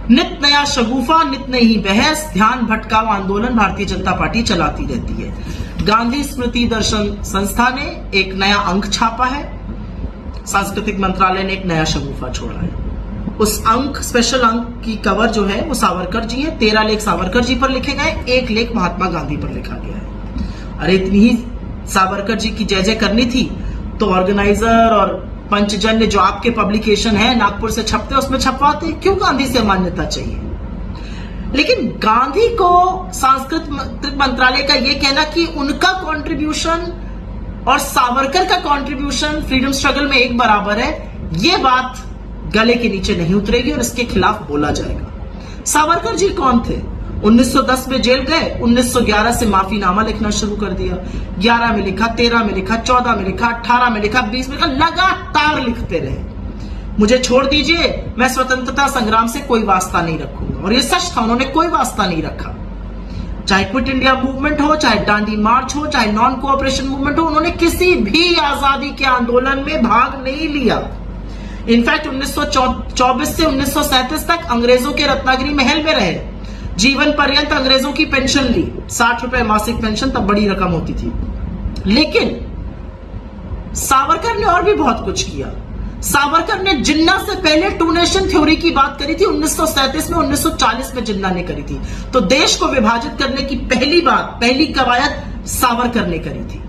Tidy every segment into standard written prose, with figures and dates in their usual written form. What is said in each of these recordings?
नित नया शगुफा, नित नई बहस, ध्यान भटकाव आंदोलन भारतीय जनता पार्टी चलाती रहती है। गांधी स्मृति दर्शन संस्था ने एक नया अंक छापा है, सांस्कृतिक मंत्रालय ने एक नया शगुफा छोड़ा है। उस अंक, स्पेशल अंक की कवर जो है वो सावरकर जी है। 13 लेख सावरकर जी पर लिखे गए, 1 लेख महात्मा गांधी पर लिखा गया है। अरे इतनी ही सावरकर जी की जय जय करनी थी तो ऑर्गेनाइजर और पंचजन्य जो आपके पब्लिकेशन है नागपुर से छपते, उसमें छपवाते, क्यों गांधी से मान्यता चाहिए? लेकिन गांधी को सांस्कृतिक मंत्रालय का यह कहना कि उनका कंट्रीब्यूशन और सावरकर का कंट्रीब्यूशन फ्रीडम स्ट्रगल में एक बराबर है, यह बात गले के नीचे नहीं उतरेगी और इसके खिलाफ बोला जाएगा। सावरकर जी कौन थे? 1910 में जेल गए, 1911 से माफीनामा लिखना शुरू कर दिया। 11 में लिखा, 13 में लिखा, 14 में लिखा, 18 में लिखा, 20 में लिखा, लगातार लिखते रहे। मुझे छोड़ दीजिए, मैं स्वतंत्रता संग्राम से कोई वास्ता नहीं रखूंगा। और ये सच था, उन्होंने कोई वास्ता नहीं रखा। चाहे क्विट इंडिया मूवमेंट हो, चाहे दांडी मार्च हो, चाहे नॉन कोऑपरेशन मूवमेंट हो, उन्होंने किसी भी आजादी के आंदोलन में भाग नहीं लिया। इनफैक्ट 1924 से 1937 तक अंग्रेजों के रत्नागिरी महल में रहे, जीवन पर्यंत अंग्रेजों की पेंशन ली, 60 रुपए मासिक पेंशन, तब बड़ी रकम होती थी। लेकिन सावरकर ने और भी बहुत कुछ किया। सावरकर ने जिन्ना से पहले टू नेशन थ्योरी की बात करी थी 1937 में, 1940 में जिन्ना ने करी थी। तो देश को विभाजित करने की पहली कवायद सावरकर ने करी थी।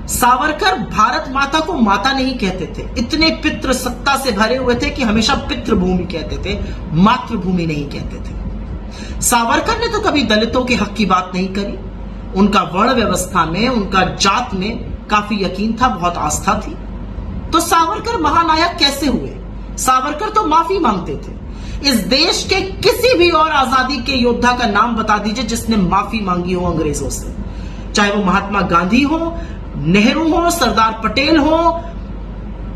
सावरकर भारत माता को माता नहीं कहते थे, इतने पितृ सत्ता से भरे हुए थे कि हमेशा पितृभूमि कहते थे, मातृभूमि नहीं कहते थे। सावरकर ने तो कभी दलितों के हक की बात नहीं करी। उनका वर्ण व्यवस्था में, उनका जात में काफी यकीन था, बहुत आस्था थी। तो सावरकर महानायक कैसे हुए? सावरकर तो माफी मांगते थे। इस देश के किसी भी और आजादी के योद्धा का नाम बता दीजिए जिसने माफी मांगी हो अंग्रेजों से, चाहे वो महात्मा गांधी हो, नेहरू हो, सरदार पटेल हो,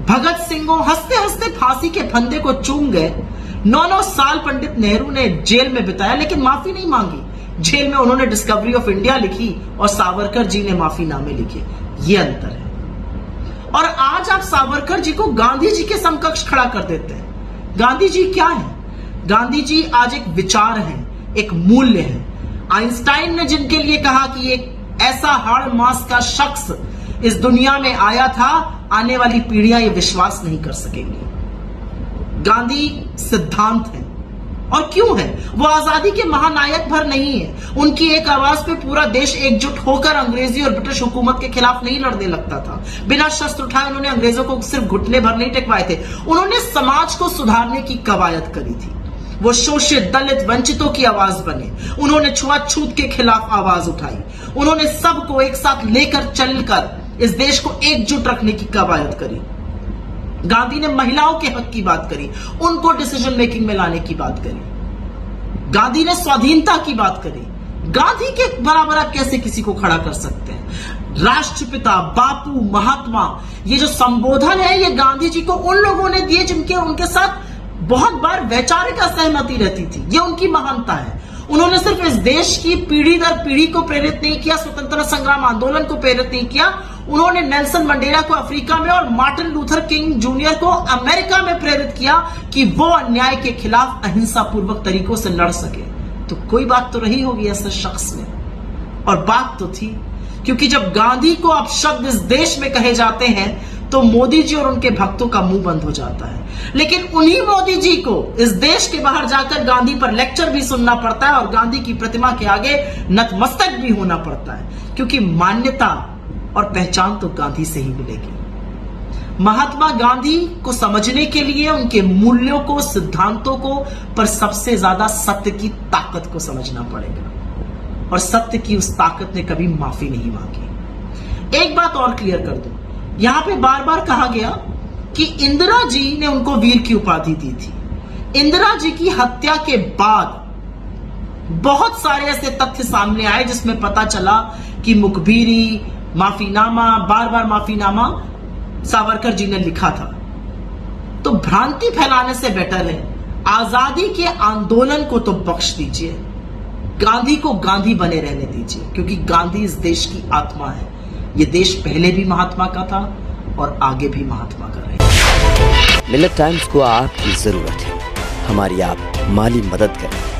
भगत सिंह हो। हंसते हंसते फांसी के फंदे को चूम गए। 9 साल पंडित नेहरू ने जेल में बिताया, लेकिन माफी नहीं मांगी। जेल में उन्होंने डिस्कवरी ऑफ इंडिया लिखी और सावरकर जी ने माफीनामे लिखे। ये अंतर है। और आज आप सावरकर जी को गांधी जी के समकक्ष खड़ा कर देते हैं। गांधी जी क्या है? गांधी जी आज एक विचार है, एक मूल्य है। आइंस्टाइन ने जिनके लिए कहा कि एक ऐसा हाड़ मास का शख्स इस दुनिया में आया था, आने वाली पीढ़ियां ये विश्वास नहीं कर सकेंगी। गांधी सिद्धांत है। और क्यों है? वो आजादी के महानायक भर नहीं है। उनकी एक आवाज पे पूरा देश एकजुट होकर अंग्रेजी और ब्रिटिश हुकूमत के खिलाफ नहीं लड़ने लगता था। बिना शस्त्र उठाए उन्होंने अंग्रेजों को सिर्फ घुटने भर नहीं टेकवाए थे, उन्होंने समाज को सुधारने की कवायद करी थी। वो शोषित, दलित, वंचितों की आवाज बने। उन्होंने छुआछूत के खिलाफ आवाज उठाई। उन्होंने सबको एक साथ लेकर चलकर इस देश को एकजुट रखने की कवायद करी। गांधी ने महिलाओं के हक की बात करी, उनको डिसीजन मेकिंग में लाने की बात करी। गांधी ने स्वाधीनता की बात करी। गांधी के बराबर आप कैसे किसी को खड़ा कर सकते हैं? राष्ट्रपिता, बापू, महात्मा, ये जो संबोधन है ये गांधी जी को उन लोगों ने दिए जिनके उनके साथ बहुत बार वैचारिक असहमति रहती थी। ये उनकी महानता है। उन्होंने सिर्फ इस देश की पीढ़ी दर पीढ़ी को प्रेरित नहीं किया, स्वतंत्रता संग्राम आंदोलन को प्रेरित नहीं किया, उन्होंने नेल्सन मंडेला को अफ्रीका में और मार्टिन लूथर किंग जूनियर को अमेरिका में प्रेरित किया कि वो अन्याय के खिलाफ अहिंसा पूर्वक तरीकों से लड़ सके। तो कोई बात तो रही होगी ऐसे शख्स में, और बात तो थी, क्योंकि जब गांधी को अपशब्द इस देश में कहे जाते हैं तो मोदी जी और उनके भक्तों का मुंह बंद हो जाता है। लेकिन उन्हीं मोदी जी को इस देश के बाहर जाकर गांधी पर लेक्चर भी सुनना पड़ता है और गांधी की प्रतिमा के आगे नतमस्तक भी होना पड़ता है, क्योंकि मान्यता और पहचान तो गांधी से ही मिलेगी। महात्मा गांधी को समझने के लिए उनके मूल्यों को, सिद्धांतों को, पर सबसे ज्यादा सत्य की ताकत को समझना पड़ेगा। और सत्य की उस ताकत ने कभी माफी नहीं मांगी। एक बात और क्लियर कर दूं, यहां पे बार बार कहा गया कि इंदिरा जी ने उनको वीर की उपाधि दी थी। इंदिरा जी की हत्या के बाद बहुत सारे ऐसे तथ्य सामने आए जिसमें पता चला कि मुखबिरी, माफीनामा, बार बार माफीनामा सावरकर जी ने लिखा था। तो भ्रांति फैलाने से बेटर है आजादी के आंदोलन को तो बख्श दीजिए, गांधी को गांधी बने रहने दीजिए, क्योंकि गांधी इस देश की आत्मा है। ये देश पहले भी महात्मा का था और आगे भी महात्मा का रहेगा। मिलत टाइम्स को आपकी जरूरत है, हमारी आप माली मदद करें।